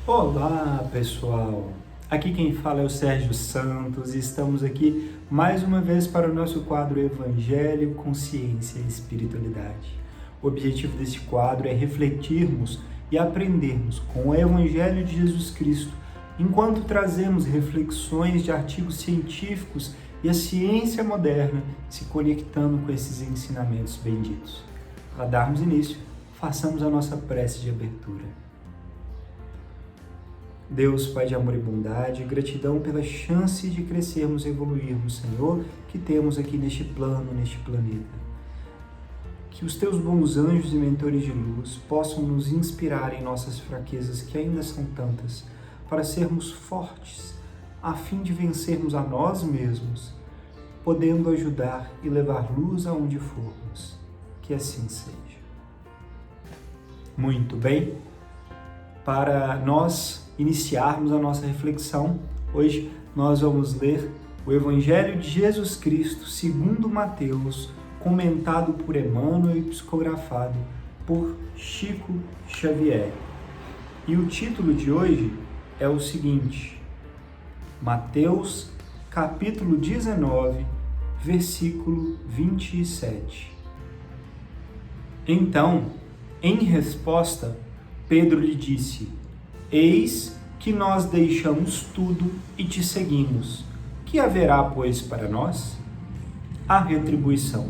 Olá, pessoal! Aqui quem fala é o Sérgio Santos e estamos aqui mais uma vez para o nosso quadro Evangelho, Consciência e Espiritualidade. O objetivo deste quadro é refletirmos e aprendermos com o Evangelho de Jesus Cristo, enquanto trazemos reflexões de artigos científicos e a ciência moderna se conectando com esses ensinamentos benditos. Para darmos início, façamos a nossa prece de abertura. Deus, Pai de amor e bondade, gratidão pela chance de crescermos e evoluirmos, Senhor, que temos aqui neste plano, neste planeta. Que os Teus bons anjos e mentores de luz possam nos inspirar em nossas fraquezas, que ainda são tantas, para sermos fortes, a fim de vencermos a nós mesmos, podendo ajudar e levar luz aonde formos. Que assim seja. Muito bem. Para nós iniciarmos a nossa reflexão, hoje nós vamos ler o Evangelho de Jesus Cristo segundo Mateus, comentado por Emmanuel e psicografado por Chico Xavier. E o título de hoje é o seguinte: Mateus, capítulo 19, versículo 27. Então, em resposta, Pedro lhe disse: Eis que nós deixamos tudo e te seguimos. Que haverá, pois, para nós? A retribuição.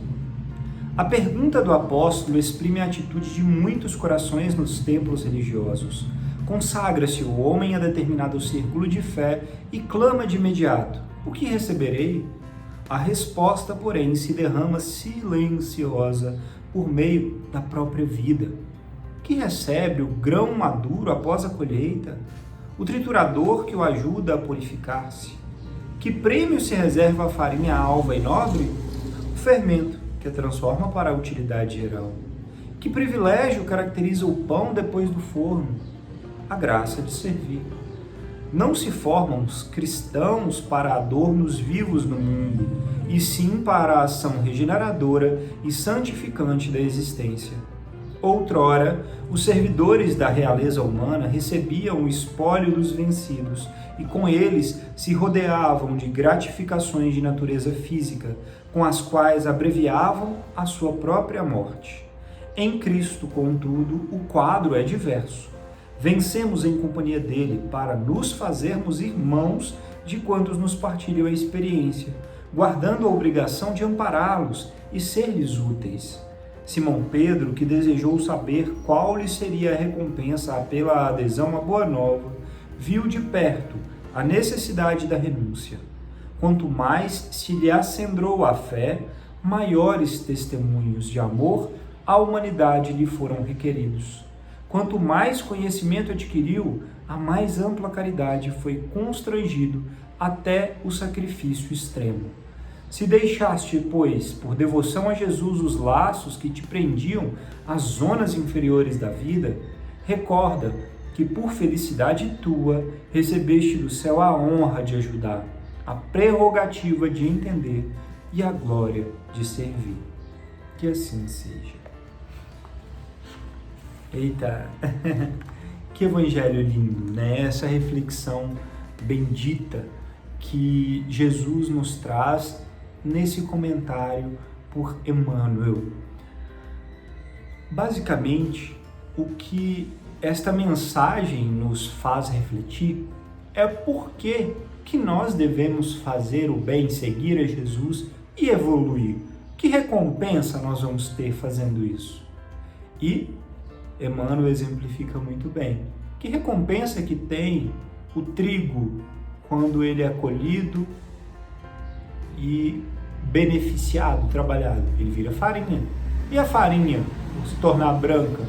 A pergunta do apóstolo exprime a atitude de muitos corações nos templos religiosos. Consagra-se o homem a determinado círculo de fé e clama de imediato: o que receberei? A resposta, porém, se derrama silenciosa por meio da própria vida. Que recebe o grão maduro após a colheita, o triturador que o ajuda a purificar-se? Que prêmio se reserva a farinha alva e nobre? O fermento, que a transforma para a utilidade geral. Que privilégio caracteriza o pão depois do forno? A graça de servir. Não se formam os cristãos para adornos vivos no mundo, e sim para a ação regeneradora e santificante da existência. Outrora, os servidores da realeza humana recebiam o espólio dos vencidos e com eles se rodeavam de gratificações de natureza física, com as quais abreviavam a sua própria morte. Em Cristo, contudo, o quadro é diverso. Vencemos em companhia dele para nos fazermos irmãos de quantos nos partilham a experiência, guardando a obrigação de ampará-los e ser-lhes úteis. Simão Pedro, que desejou saber qual lhe seria a recompensa pela adesão à Boa Nova, viu de perto a necessidade da renúncia. Quanto mais se lhe acendrou a fé, maiores testemunhos de amor à humanidade lhe foram requeridos. Quanto mais conhecimento adquiriu, a mais ampla caridade foi constrangido até o sacrifício extremo. Se deixaste, pois, por devoção a Jesus os laços que te prendiam às zonas inferiores da vida, recorda que por felicidade tua recebeste do céu a honra de ajudar, a prerrogativa de entender e a glória de servir. Que assim seja. Eita, que evangelho lindo, né? Essa reflexão bendita que Jesus nos traz nesse comentário por Emmanuel. Basicamente, o que esta mensagem nos faz refletir é por que nós devemos fazer o bem, seguir a Jesus e evoluir. Que recompensa nós vamos ter fazendo isso? E Emmanuel exemplifica muito bem. Que recompensa que tem o trigo quando ele é colhido e beneficiado, trabalhado? Ele vira farinha. E a farinha, se tornar branca,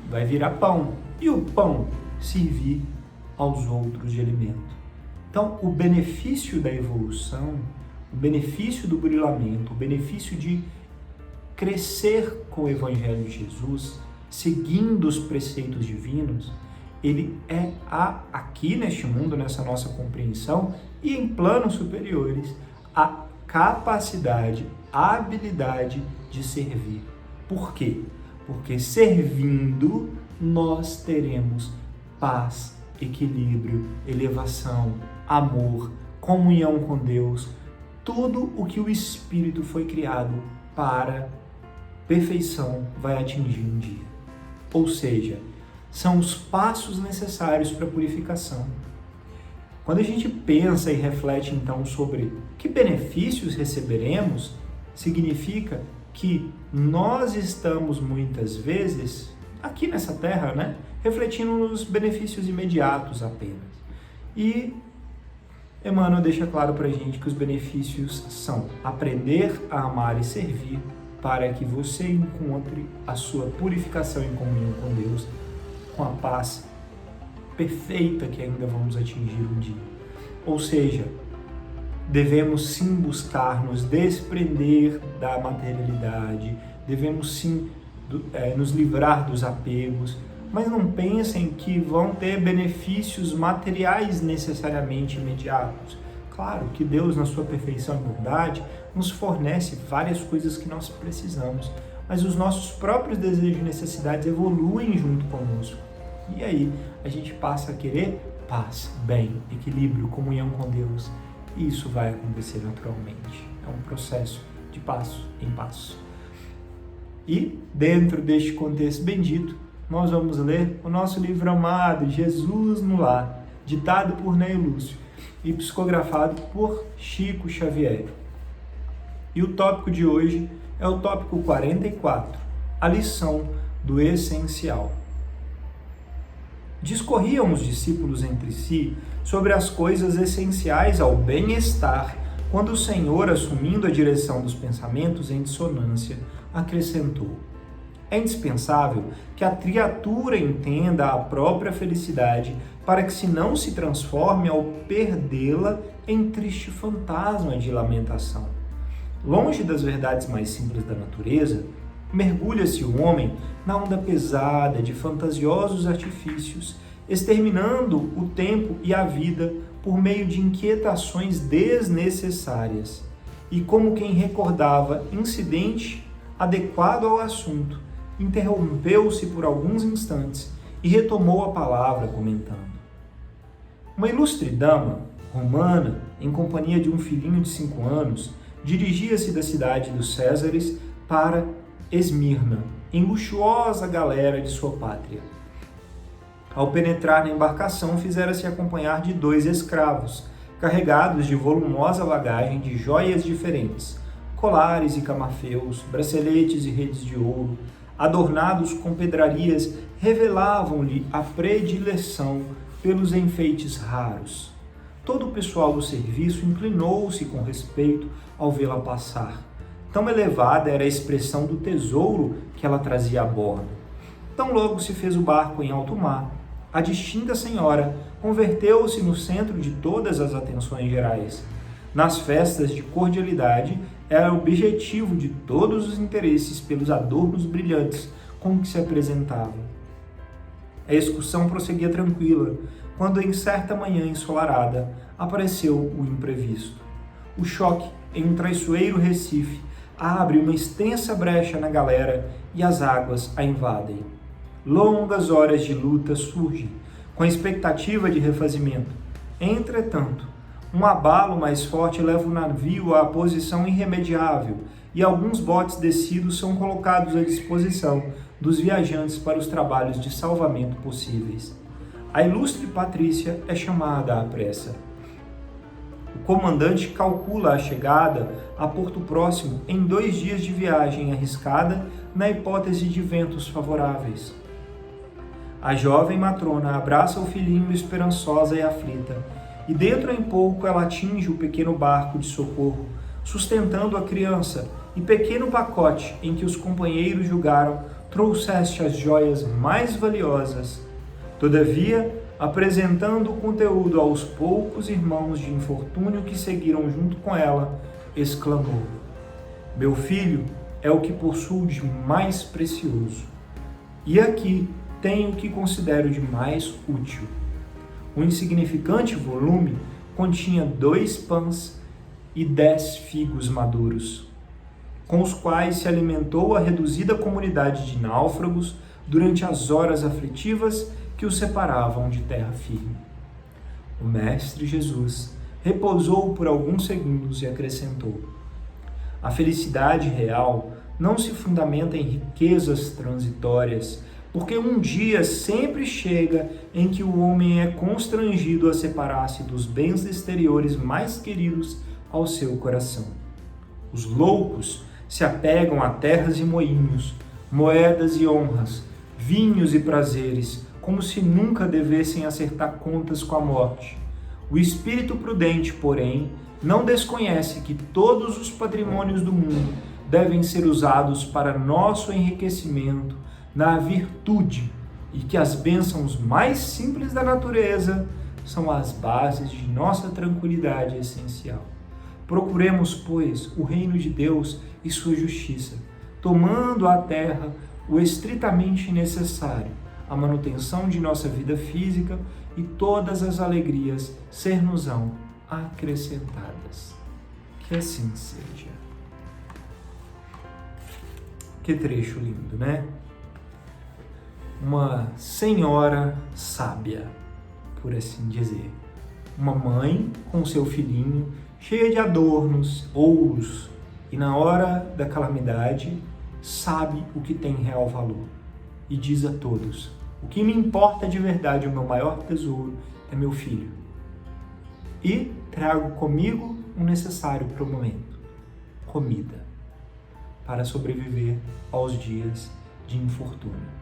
vai virar pão. E o pão servir aos outros de alimento. Então, o benefício da evolução, o benefício do burilamento, o benefício de crescer com o Evangelho de Jesus, seguindo os preceitos divinos, ele é aqui neste mundo, nessa nossa compreensão, e em planos superiores, a capacidade, a habilidade de servir. Por quê? Porque servindo nós teremos paz equilíbrio, elevação, amor, comunhão com Deus, tudo o que o Espírito foi criado para perfeição vai atingir um dia. Ou seja, são os passos necessários para a purificação. Quando a gente pensa e reflete então sobre que benefícios receberemos, significa que nós estamos muitas vezes aqui nessa terra, refletindo nos benefícios imediatos apenas. E Emmanuel deixa claro para a gente que os benefícios são aprender a amar e servir para que você encontre a sua purificação em comunhão com Deus, com a paz perfeita que ainda vamos atingir um dia. Ou seja, devemos sim buscar nos desprender da materialidade, devemos sim nos livrar dos apegos, mas não pensem que vão ter benefícios materiais necessariamente imediatos. Claro que Deus, na sua perfeição e bondade, nos fornece várias coisas que nós precisamos, mas os nossos próprios desejos e necessidades evoluem junto conosco. E aí a gente passa a querer paz, bem, equilíbrio, comunhão com Deus. E isso vai acontecer naturalmente. É um processo de passo em passo. E dentro deste contexto bendito, nós vamos ler o nosso livro amado, Jesus no Lar, ditado por Ney Lúcio e psicografado por Chico Xavier. E o tópico de hoje é o tópico 44, a lição do essencial. Discorriam os discípulos entre si sobre as coisas essenciais ao bem-estar, quando o Senhor, assumindo a direção dos pensamentos em dissonância, acrescentou: é indispensável que a criatura entenda a própria felicidade para que não se transforme ao perdê-la em triste fantasma de lamentação. Longe das verdades mais simples da natureza, mergulha-se o homem na onda pesada de fantasiosos artifícios, exterminando o tempo e a vida por meio de inquietações desnecessárias. E como quem recordava incidente adequado ao assunto, interrompeu-se por alguns instantes e retomou a palavra comentando. Uma ilustre dama romana, em companhia de um filhinho de 5 anos, dirigia-se da cidade dos Césares para Esmirna, em luxuosa galera de sua pátria. Ao penetrar na embarcação, fizera-se acompanhar de 2 escravos, carregados de volumosa bagagem de joias diferentes, colares e camafeus, braceletes e redes de ouro, adornados com pedrarias, revelavam-lhe a predileção pelos enfeites raros. Todo o pessoal do serviço inclinou-se com respeito ao vê-la passar. Tão elevada era a expressão do tesouro que ela trazia a bordo. Tão logo se fez o barco em alto mar, a distinta senhora converteu-se no centro de todas as atenções gerais. Nas festas de cordialidade, era objetivo de todos os interesses pelos adornos brilhantes com que se apresentava. A excursão prosseguia tranquila, quando em certa manhã ensolarada apareceu o imprevisto. O choque em um traiçoeiro recife abre uma extensa brecha na galera e as águas a invadem. Longas horas de luta surgem, com a expectativa de refazimento. Entretanto, um abalo mais forte leva o navio à posição irremediável e alguns botes descidos são colocados à disposição dos viajantes para os trabalhos de salvamento possíveis. A ilustre Patrícia é chamada à pressa. O comandante calcula a chegada a Porto Próximo em 2 dias de viagem arriscada na hipótese de ventos favoráveis. A jovem matrona abraça o filhinho esperançosa e aflita, e dentro em pouco ela atinge o pequeno barco de socorro, sustentando a criança e pequeno pacote em que os companheiros julgaram trouxesse as joias mais valiosas. Todavia, apresentando o conteúdo aos poucos irmãos de infortúnio que seguiram junto com ela, exclamou: meu filho é o que possuo de mais precioso. E aqui tenho o que considero de mais útil. O insignificante volume continha 2 pães e 10 figos maduros, com os quais se alimentou a reduzida comunidade de náufragos durante as horas aflitivas que os separavam de terra firme. O Mestre Jesus repousou por alguns segundos e acrescentou: a felicidade real não se fundamenta em riquezas transitórias, porque um dia sempre chega em que o homem é constrangido a separar-se dos bens exteriores mais queridos ao seu coração. Os loucos se apegam a terras e moinhos, moedas e honras, vinhos e prazeres, como se nunca devessem acertar contas com a morte. O espírito prudente, porém, não desconhece que todos os patrimônios do mundo devem ser usados para nosso enriquecimento na virtude e que as bênçãos mais simples da natureza são as bases de nossa tranquilidade essencial. Procuremos, pois, o reino de Deus e sua justiça, tomando à terra o estritamente necessário, a manutenção de nossa vida física e todas as alegrias ser-nos-ão acrescentadas. Que assim seja. Que trecho lindo, né? Uma senhora sábia, por assim dizer. Uma mãe com seu filhinho, cheia de adornos, ouros, e na hora da calamidade, sabe o que tem real valor. E diz a todos: o que me importa de verdade, o meu maior tesouro, é meu filho. E trago comigo o necessário para o momento: comida, para sobreviver aos dias de infortúnio.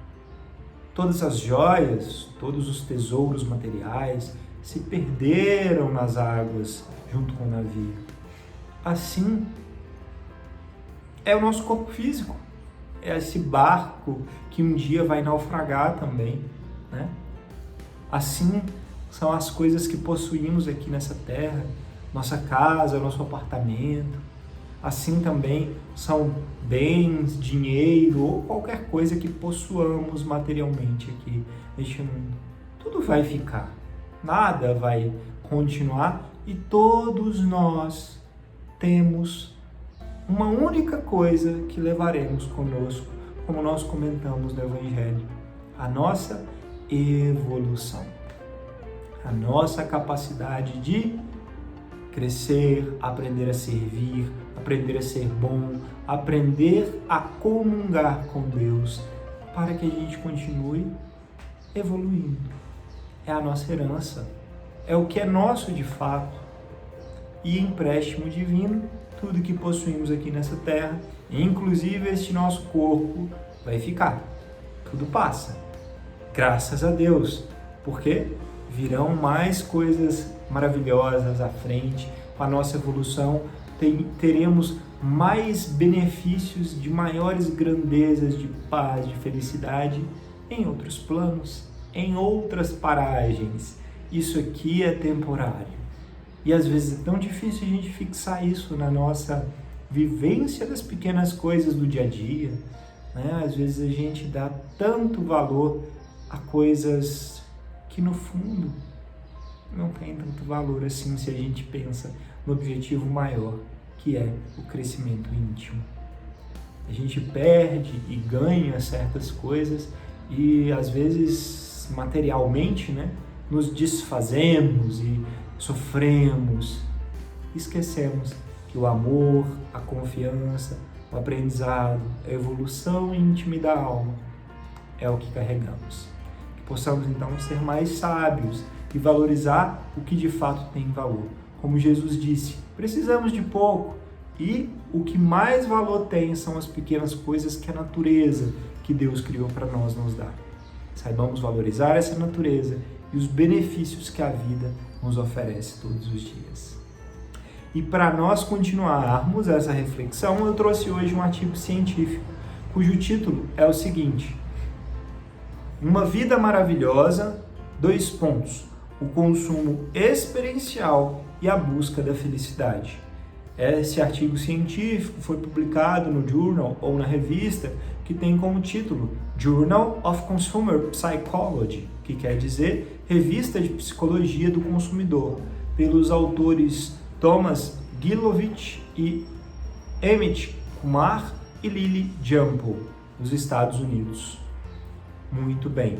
Todas as joias, todos os tesouros materiais se perderam nas águas junto com o navio. Assim é o nosso corpo físico. É esse barco que um dia vai naufragar também, né? Assim são as coisas que possuímos aqui nessa terra, nossa casa, nosso apartamento. Assim também são bens, dinheiro ou qualquer coisa que possuamos materialmente aqui neste mundo. Tudo vai ficar, nada vai continuar e todos nós temos uma única coisa que levaremos conosco, como nós comentamos no Evangelho: a nossa evolução, a nossa capacidade de crescer, aprender a servir, aprender a ser bom, aprender a comungar com Deus, para que a gente continue evoluindo. É a nossa herança, é o que é nosso de fato. E empréstimo divino, tudo que possuímos aqui nessa terra, inclusive este nosso corpo, vai ficar. Tudo passa. Graças a Deus, porque virão mais coisas maravilhosas à frente. Com a nossa evolução, teremos mais benefícios de maiores grandezas, de paz, de felicidade em outros planos, em outras paragens. Isso aqui é temporário. E às vezes é tão difícil a gente fixar isso na nossa vivência das pequenas coisas do dia a dia, né? Às vezes a gente dá tanto valor a coisas que no fundo não tem tanto valor assim se a gente pensa no objetivo maior, que é o crescimento íntimo. A gente perde e ganha certas coisas e às vezes materialmente, né, nos desfazemos e sofremos, esquecemos que o amor, a confiança, o aprendizado, a evolução íntima da alma é o que carregamos. Que possamos então ser mais sábios e valorizar o que de fato tem valor. Como Jesus disse, precisamos de pouco e o que mais valor tem são as pequenas coisas que a natureza que Deus criou para nós nos dá. Saibamos valorizar essa natureza e os benefícios que a vida nos oferece todos os dias. E para nós continuarmos essa reflexão, eu trouxe hoje um artigo científico, cujo título é o seguinte: Uma vida maravilhosa, : o consumo experiencial e a busca da felicidade. Esse artigo científico foi publicado no Journal, ou na revista, que tem como título Journal of Consumer Psychology, que quer dizer Revista de Psicologia do Consumidor, pelos autores Thomas Gilovich e Amit Kumar e Lily Jampol, dos Estados Unidos. Muito bem.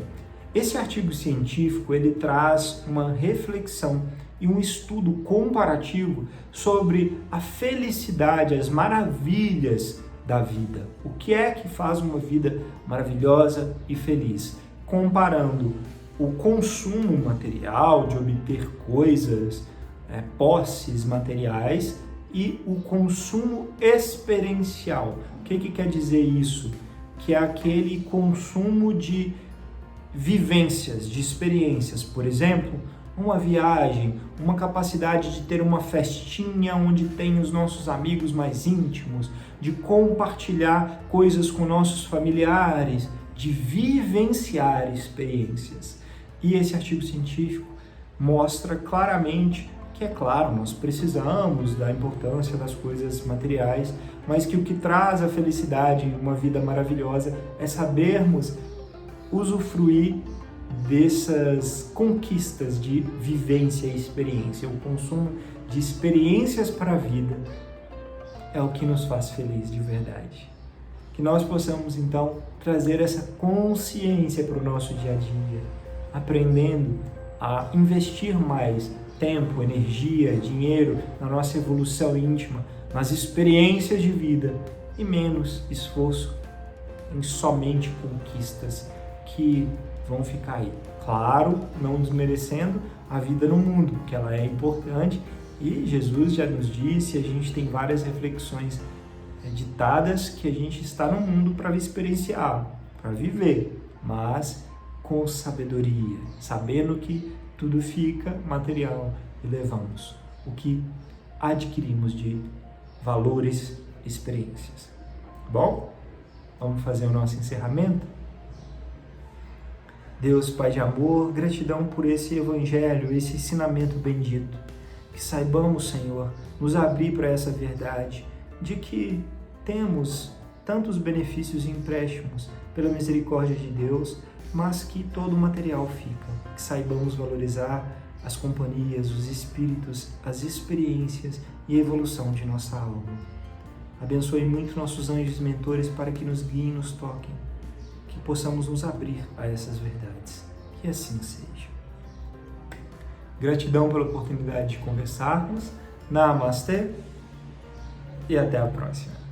Esse artigo científico, ele traz uma reflexão e um estudo comparativo sobre a felicidade, as maravilhas da vida. O que é que faz uma vida maravilhosa e feliz? Comparando o consumo material, de obter coisas, posses materiais, e o consumo experiencial. O que quer dizer isso? Que é aquele consumo de vivências, de experiências. Por exemplo, uma viagem, uma capacidade de ter uma festinha onde tem os nossos amigos mais íntimos, de compartilhar coisas com nossos familiares, de vivenciar experiências. E esse artigo científico mostra claramente que, é claro, nós precisamos da importância das coisas materiais, mas que o que traz a felicidade em uma vida maravilhosa é sabermos usufruir dessas conquistas de vivência e experiência. O consumo de experiências para a vida é o que nos faz feliz de verdade. Que nós possamos, então, trazer essa consciência para o nosso dia a dia, aprendendo a investir mais tempo, energia, dinheiro na nossa evolução íntima, nas experiências de vida e menos esforço em somente conquistas que vão ficar aí. Claro, não desmerecendo a vida no mundo, que ela é importante e Jesus já nos disse, a gente tem várias reflexões ditadas que a gente está no mundo para experienciar, para viver, mas com sabedoria, sabendo que tudo fica material e levamos o que adquirimos de valores, experiências. Bom, vamos fazer o nosso encerramento? Deus, Pai de amor, gratidão por esse evangelho, esse ensinamento bendito. Que saibamos, Senhor, nos abrir para essa verdade de que temos tantos benefícios e empréstimos pela misericórdia de Deus, mas que todo o material fica. Que saibamos valorizar as companhias, os espíritos, as experiências e a evolução de nossa alma. Abençoe muito nossos anjos mentores para que nos guiem e nos toquem, que possamos nos abrir a essas verdades. Que assim seja. Gratidão pela oportunidade de conversarmos. Namastê e até a próxima.